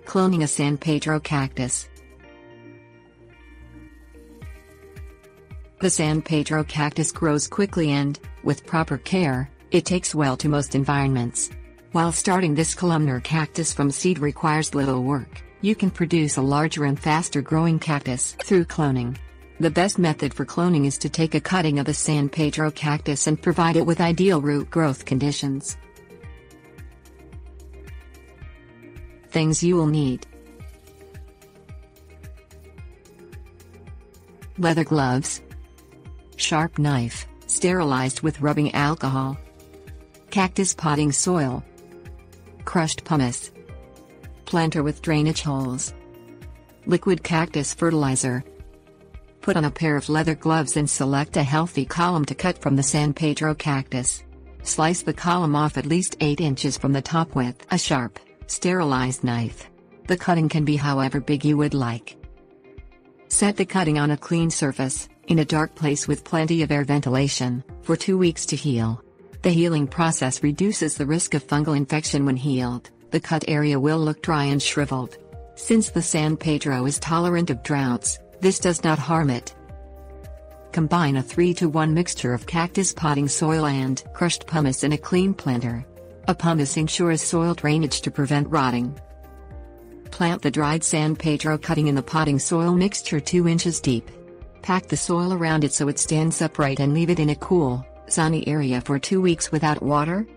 Cloning a San Pedro cactus. The San Pedro cactus grows quickly and, with proper care, it takes well to most environments. While starting this columnar cactus from seed requires little work, you can produce a larger and faster growing cactus through cloning. The best method for cloning is to take a cutting of the San Pedro cactus and provide it with ideal root growth conditions. Things you will need: leather gloves, sharp knife, sterilized with rubbing alcohol, cactus potting soil, crushed pumice, planter with drainage holes, liquid cactus fertilizer. Put on a pair of leather gloves and select a healthy column to cut from the San Pedro cactus. Slice the column off at least 8 inches from the top with a sharp, sterilized knife. The cutting can be however big you would like. Set the cutting on a clean surface, in a dark place with plenty of air ventilation, for 2 weeks to heal. The healing process reduces the risk of fungal infection when healed. The cut area will look dry and shriveled. Since the San Pedro is tolerant of droughts, this does not harm it. Combine a 3-to-1 mixture of cactus potting soil and crushed pumice in a clean planter. A pumice ensures soil drainage to prevent rotting. Plant the dried San Pedro cutting in the potting soil mixture 2 inches deep. Pack the soil around it so it stands upright and leave it in a cool, sunny area for 2 weeks without water.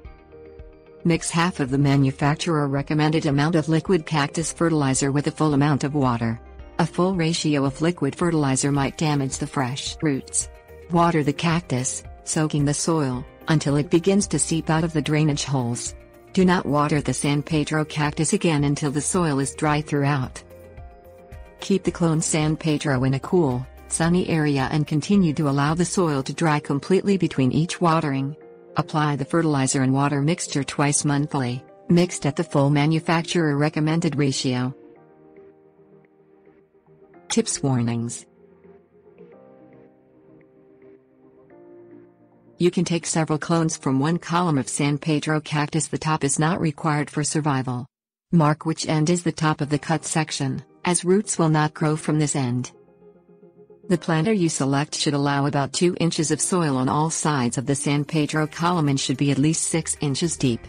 Mix half of the manufacturer recommended amount of liquid cactus fertilizer with a full amount of water. A full ratio of liquid fertilizer might damage the fresh roots. Water the cactus, soaking the soil, until it begins to seep out of the drainage holes. Do not water the San Pedro cactus again until the soil is dry throughout. Keep the cloned San Pedro in a cool, sunny area and continue to allow the soil to dry completely between each watering. Apply the fertilizer and water mixture twice monthly, mixed at the full manufacturer recommended ratio. Tips: warnings. You can take several clones from one column of San Pedro cactus. The top is not required for survival. Mark which end is the top of the cut section, as roots will not grow from this end. The planter you select should allow about 2 inches of soil on all sides of the San Pedro column and should be at least 6 inches deep.